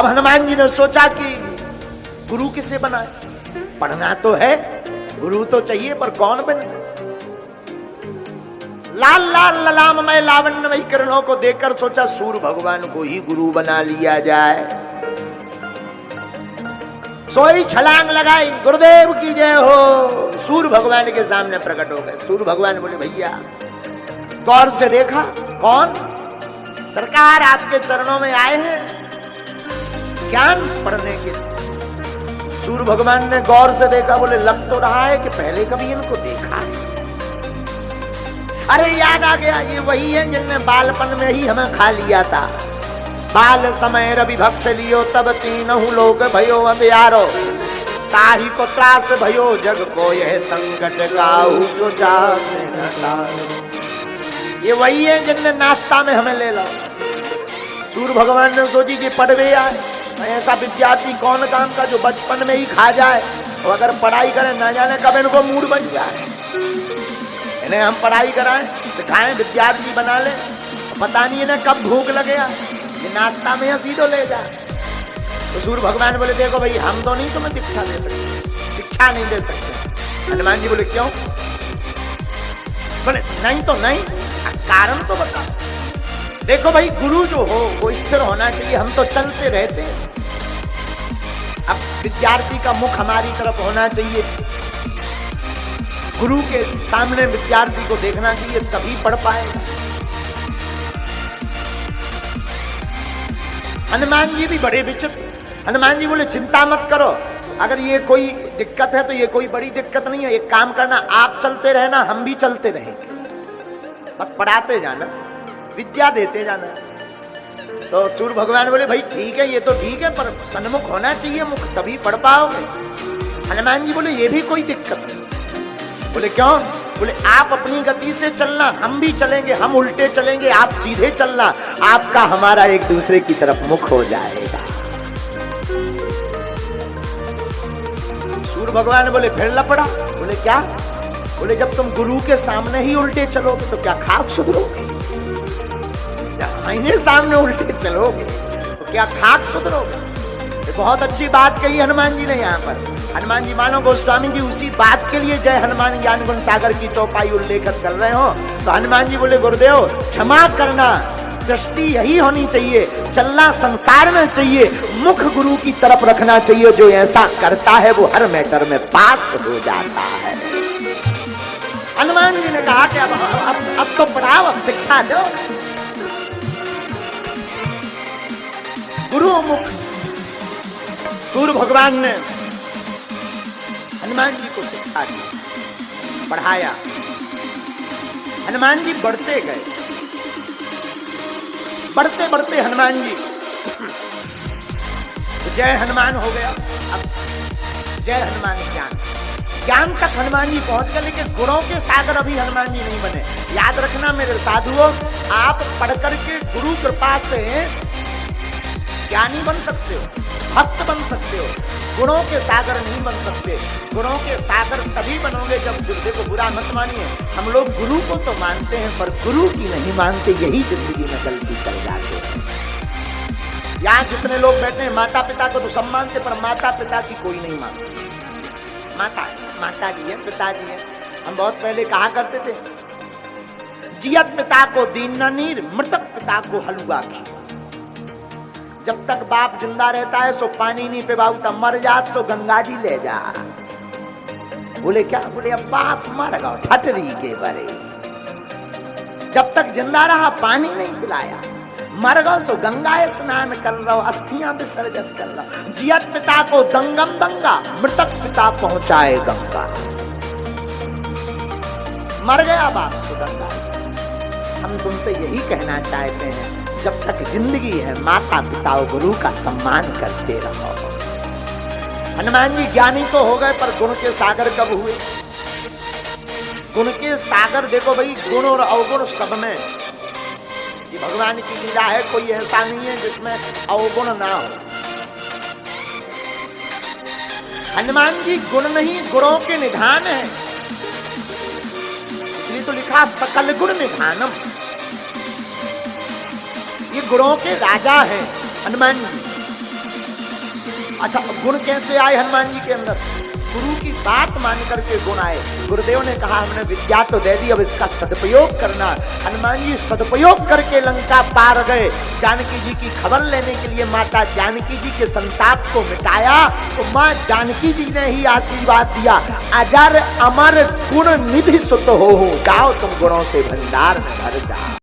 अब हनुमान जी ने सोचा कि गुरु किसे बनाए, पढ़ना तो है, गुरु तो चाहिए, पर कौन बने। लाल लाल ललाममय लावण्यमय किरणों को देखकर सोचा सूर्य भगवान को ही गुरु बना लिया जाए। सोई छलांग लगाई, गुरुदेव की जय हो। सूर्य भगवान के सामने प्रकट हो गए। सूर्य भगवान बोले भैया, गौर से देखा कौन? सरकार आपके चरणों में आए हैं ज्ञान पढ़ने के लिए। सूर्य भगवान ने गौर से देखा, बोले लग तो रहा है कि पहले कभी इनको देखा है। अरे याद आ गया, ये वही है जिनने बालपन में ही हमें खा लिया था। बाल समय रवि भक्ष लियो तब तीनहु लोक भयो अंधियारो, ताही को त्रास भयो जग को यह संकट काहू सो जाने न तारो। ये वही है जिनने नाश्ता में हमें ले लो। सूर्य भगवान ने सोची कि पढ़वे आए, ऐसा विद्यार्थी कौन काम का जो बचपन में ही खा जाए, और अगर पढ़ाई करें ना जाने कब इनको मूड बन जाए। इन्हें हम पढ़ाई कराएं, सिखाएं, विद्यार्थी बना ले, पता नहीं इन्हें कब भूख लगेगा, ये नाश्ता में सीधो ले जाए। तो सूर्य भगवान बोले देखो भाई, हम तो नहीं तुम्हें दीक्षा दे सकते, शिक्षा नहीं दे सकते। हनुमान जी बोले क्यों? बोले नहीं तो नहीं, कारण तो बता। देखो भाई, गुरु जो हो वो स्थिर होना चाहिए, हम तो चलते रहते हैं। अब विद्यार्थी का मुख हमारी तरफ होना चाहिए, गुरु के सामने विद्यार्थी को देखना चाहिए, तभी पढ़ पाएगा। हनुमान जी भी बड़े विचित्र। हनुमान जी बोले चिंता मत करो, अगर ये कोई दिक्कत है तो ये कोई बड़ी दिक्कत नहीं है। एक काम करना, आप चलते रहना, हम भी चलते रहेंगे, बस पढ़ाते जाना, विद्या देते जाना। तो सूर्य भगवान बोले भाई ठीक है, ये तो ठीक है, पर सन्मुख होना चाहिए मुख, तभी पढ़ पाओगे। हनुमान जी बोले ये भी कोई दिक्कत नहीं। बोले क्यों? बोले आप अपनी गति से चलना, हम भी चलेंगे, हम उल्टे चलेंगे, आप सीधे चलना, आपका हमारा एक दूसरे की तरफ मुख हो जाएगा। सूर्य भगवान बोले फिर लपड़ा। बोले क्या? बोले जब तुम गुरु के सामने ही उल्टे चलोगे तो क्या खाक सुधरोगे? आईने सामने उल्टे चलोगे तो क्या खाक सुधरोगे? बहुत अच्छी बात कही हनुमान जी ने यहाँ पर। हनुमान जी मानो गोस्वामी जी उसी बात के लिए जय हनुमान ज्ञान गुण सागर की चौपाई उल्लेखित कर रहे हो। तो हनुमान जी बोले गुरुदेव क्षमा करना, दृष्टि यही होनी चाहिए, चलना संसार में चाहिए, मुख गुरु की तरफ रखना चाहिए। जो ऐसा करता है वो हर मैटर में पास हो जाता है। हनुमान जी ने कहा कि अब तो पढ़ाओ, अब शिक्षा दो। गुरु मुख सूर्य भगवान ने हनुमान जी को शिक्षा दी, पढ़ाया। हनुमान जी बढ़ते गए, बढ़ते बढ़ते हनुमान जी जय हनुमान हो गया। अब जय हनुमान ज्ञान, ज्ञान तक हनुमान जी पहुंच गए, लेकिन गुणों के सागर अभी हनुमान जी नहीं बने। याद रखना मेरे साधुओं, आप पढ़ करके गुरु कृपा से ज्ञानी बन सकते हो, भक्त बन सकते हो, गुणों के सागर नहीं बन सकते। गुणों के सागर तभी बनोगे जब, देखो बुरा मत मानिए, हम लोग गुरु को तो मानते हैं पर गुरु की नहीं मानते, यही जिंदगी में गलती कर जाते हैं। यहाँ जितने लोग बैठे हैं माता पिता को तो सब मानते, पर माता पिता की कोई नहीं मानते। माता जी है, पिताजी है। हम बहुत पहले कहा करते थे, जियत पिता को दीन न नीर, मृतक पिता को हलुआ खीर। जब तक बाप जिंदा रहता है सो पानी नहीं पिबाऊ, तब मर जात सो गंगा जी ले जा। बोले क्या? बोले अब बाप मर गया ठटरी के बरे, जब तक जिंदा रहा पानी नहीं पिलाया, मर गया सो गंगा स्नान कर रहा, अस्थियां विसर्जित कर रहा। जियत पिता को दंगम दंगा, मृतक पिता पहुंचाए गंगा। मर गया बाप सो गंगा। हम तुमसे यही कहना चाहते हैं, जब तक जिंदगी है माता पिता और गुरु का सम्मान करते रहो। हनुमान जी ज्ञानी तो हो गए, पर गुण के सागर कब हुए? गुण के सागर देखो भाई, गुण और अवगुण सब में, ये भगवान की लीला है, कोई ऐसा नहीं है जिसमें अवगुण ना हो। हनुमान जी गुण नहीं, गुणों के निधान है, इसलिए तो लिखा सकल गुण निधानम। ये गुणों के राजा हैं हनुमान जी। अच्छा, गुण कैसे आए हनुमान जी के अंदर? गुरु की बात मान करके गुण आए। गुरुदेव ने कहा हमने विद्या तो दे दी, अब इसका सदुपयोग करना। हनुमान जी सदुपयोग करके लंका पार गए। जानकी जी की खबर लेने के लिए माता जानकी जी के संताप को मिटाया तो माँ जानकी जी ने ही आशीर्वाद दिया, अजर अमर गुण निधि सुत हो, जाओ तुम गुणों से भंडार में भर जाओ।